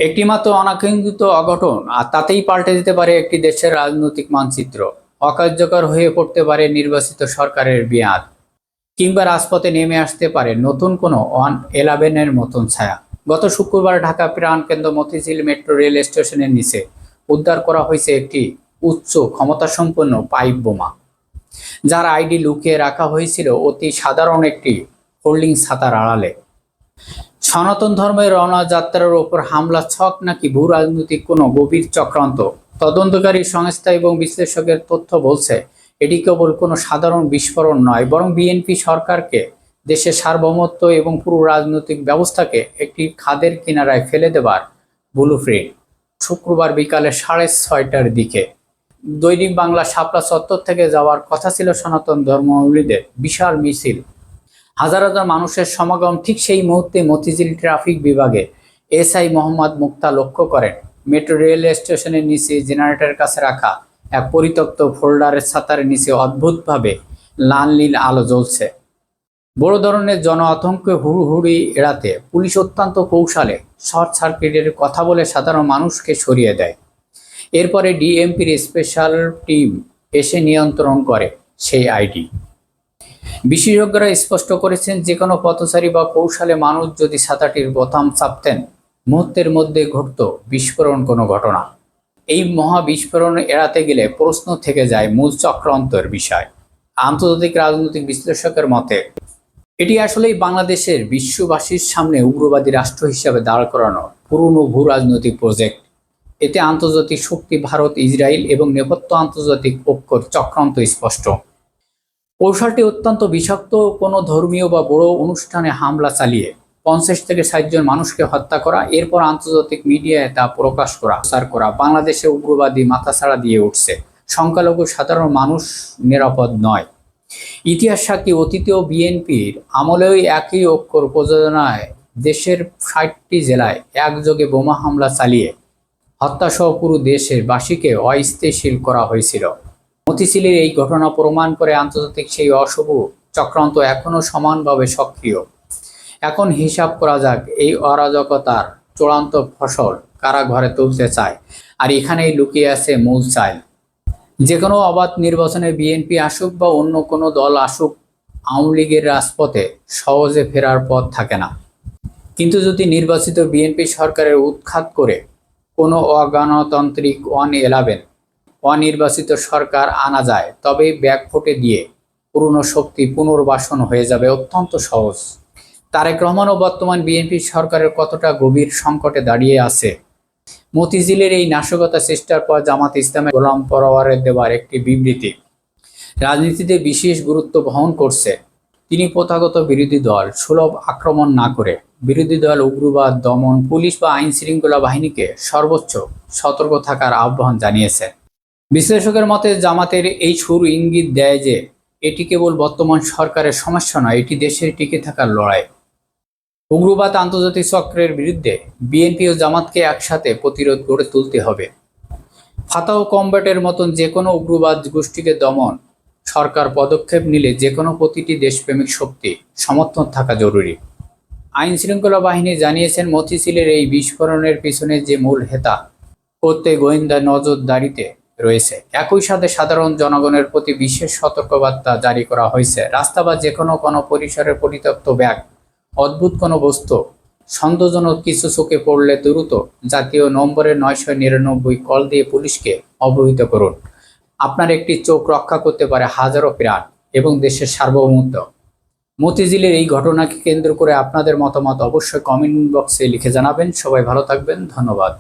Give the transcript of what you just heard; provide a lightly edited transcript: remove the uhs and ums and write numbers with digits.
একটি মাত্র অনাকাঙ্ক্ষিত অঘটন আর তাতেই পাল্টে যেতে পারে একটি দেশের রাজনৈতিক মানচিত্র। অকার্যকর হয়ে পড়তে পারে নির্বাচিত সরকারের মেয়াদ, কিংবা রাজপথে নেমে আসতে পারে নতুন কোনো 111-এর মতন ছায়া। গত শুক্রবার ঢাকা প্রাণকেন্দ্র মতিঝিল মেট্রো রেল স্টেশনের নিচে উদ্ধার করা হয়েছে একটি উচ্চ ক্ষমতাসম্পন্ন পাইপ বোমা, যার আইডি লুকিয়ে রাখা হয়েছিল অতি সাধারণ একটি হোল্ডিং ছাতার আড়ালে। সনাতন ধর্মের রণযাত্রার ওপর হামলা ছক নাকি ভূ রাজনৈতিক কোনো গভীর চক্রান্ত? তদন্তকারী সংস্থা এবং বিশ্লেষকের তথ্য বলছে এটি কেবল কোনো সাধারণ বিস্ফোরণ নয়, বরং বিএনপি সরকারকে, দেশের সার্বভৌমত্ব এবং পুরো রাজনৈতিক ব্যবস্থাকে একটি খাদের কিনারায় ফেলে দেবার ব্লুপ্রিন্ট। শুক্রবার বিকালে 6:30টার দিকে দৈনিক বাংলা শাপলা চত্বর থেকে যাওয়ার কথা ছিল সনাতন ধর্মাবলম্বীদের বিশাল মিছিল। হাজার হাজার মানুষের সমাগম ঠিক সেই মুহূর্তে মতিঝিল ট্রাফিক বিভাগে এসআই মোহাম্মদ মুক্তা লক্ষ্য করেন মেট্রো রেল স্টেশনের নিচে জেনারেটরের কাছে রাখা এক পরিত্যক্ত ফোল্ডারের ছাতার নিচে অদ্ভুতভাবে লাল নীল আলো জ্বলছে। বড় ধরনের জন আতঙ্কে হুড়হুড়ি এড়াতে পুলিশ অত্যন্ত কৌশলে শর্ট সার্কিটের কথা বলে সাধারণ মানুষকে সরিয়ে দেয়। এরপরে ডিএমপির স্পেশাল টিম এসে নিয়ন্ত্রণ করে সেই আইডি। বিশেষজ্ঞরা স্পষ্ট করেছেন, যে কোনো পথচারী বা কৌশলে মানুষ যদি ছাতাটির বোতাম চাপতেন, মুহূর্তের মধ্যে ঘটত বিস্ফোরণ কোনো ঘটনা। এই মহা বিস্ফোরণ এড়াতে গেলে প্রশ্ন থেকে যায় মূল চক্রান্তের বিষয়। আন্তর্জাতিক রাজনৈতিক বিশ্লেষকের মতে এটি আসলেই বাংলাদেশের বিশ্ববাসীর সামনে উগ্রবাদী রাষ্ট্র হিসাবে দাঁড় করানো পুরনো ভূ রাজনৈতিক প্রজেক্ট। এতে আন্তর্জাতিক শক্তি ভারত, ইসরায়েল এবং নেপথ্য আন্তর্জাতিক ঐক্যর চক্রান্ত স্পষ্ট। কৌশলটি অত্যন্ত বিষাক্ত। কোনো ধর্মীয় বা বড় অনুষ্ঠানে হামলা চালিয়ে 50 থেকে 60 জন মানুষকে হত্যা করা, এরপর আন্তর্জাতিক মিডিয়ায় তা প্রকাশ করা। বাংলাদেশে উগ্রবাদী মাথাছাড়া দিয়ে উঠছে, সংখ্যালঘু সাধারণ মানুষ নিরাপদ নয়। ইতিহাস সাক্ষী, অতীতেও বিএনপির আমলেও একই ঐক্যর প্রযোজনায় দেশের 60টি জেলায় একযোগে বোমা হামলা চালিয়ে হত্যাসহ পুরো দেশের বাসীকে অস্থিতিশীল করা হয়েছিল। মতিঝিলের এই ঘটনা প্রমাণ করে আন্তর্জাতিক সেই অশুভ চক্রান্ত এখনও সমানভাবে সক্রিয়। এখন হিসাব করা যাক এই অরাজকতার চূড়ান্ত ফসল কারা ঘরে তুলতে চায়, আর এখানেই লুকিয়ে আছে মূল চাল। যে কোনো অবাধ নির্বাচনে বিএনপি আসুক বা অন্য কোনো দল আসুক, আওয়ামী লীগের রাজপথে সহজে ফেরার পথ থাকে না। কিন্তু যদি নির্বাচিত বিএনপি সরকারের উৎখাত করে কোনো অগণতান্ত্রিক 111 অনির্বাচিত সরকার আনা যায়, তবে ব্যাকফুটে দিয়ে পুরনো শক্তি পুনর্বাসন হয়ে যাবে অত্যন্ত সহজ। তারেক রহমান ও বর্তমান বিএনপি সরকারের কতটা গভীর সংকটে দাঁড়িয়ে আছে। মতিঝিলের এই নাশকতা চেষ্টার পর জামাত ইসলামের গোলাম পরোয়ারের দেওয়ার একটি বিবৃতি রাজনীতিতে বিশেষ গুরুত্ব বহন করছে। তিনি প্রথাগত বিরোধী দল সুলভ আক্রমণ না করে বিরোধী দল উগ্রবাদ দমন, পুলিশ বা আইন শৃঙ্খলা বাহিনীকে সর্বোচ্চ সতর্ক থাকার আহ্বান জানিয়েছেন। বিশ্লেষকের মতে জামাতের এই সুর ইঙ্গিত দেয় যে এটি কেবল বর্তমান সরকারের সমস্যা নয়, এটি দেশের টিকে থাকার লড়াই। উগ্রবাদ আন্তর্জাতিক চক্রের বিরুদ্ধে বিএনপি ও জামাতকে একসাথে প্রতিরোধ গড়ে তুলতে হবে। ফাতাহ কমব্যাটের মতন যে কোনো উগ্রবাদ গোষ্ঠীকে দমন সরকার পদক্ষেপ নিলে যে কোনো প্রতিটি দেশপ্রেমিক শক্তি সমর্থন থাকা জরুরি। আইন শৃঙ্খলা বাহিনী জানিয়েছেন, মতিঝিলের এই বিস্ফোরণের পিছনে যে মূল হেতা করতে গোয়েন্দা নজরদারিতে রয়েছে। একই সাথে সাধারণ জনগণের প্রতি বিশেষ সতর্কবার্তা জারি করা হয়েছে। রাস্তা বা যে কোনো পরিসরের পরিত্যক্ত ব্যাগ, অদ্ভুত কোনো বস্তু, সন্দেহজনক কিছু চোখে পড়লে দ্রুত জাতীয় নম্বরে 999 কল দিয়ে পুলিশকে অবহিত করুন। আপনার একটি চোখ রক্ষা করতে পারে হাজারো প্রাণ এবং দেশের সার্বভৌমত্ব। মতিঝিলের এই ঘটনাকে কেন্দ্র করে আপনাদের মতামত অবশ্যই কমেন্ট বক্সে লিখে জানাবেন। সবাই ভালো থাকবেন, ধন্যবাদ।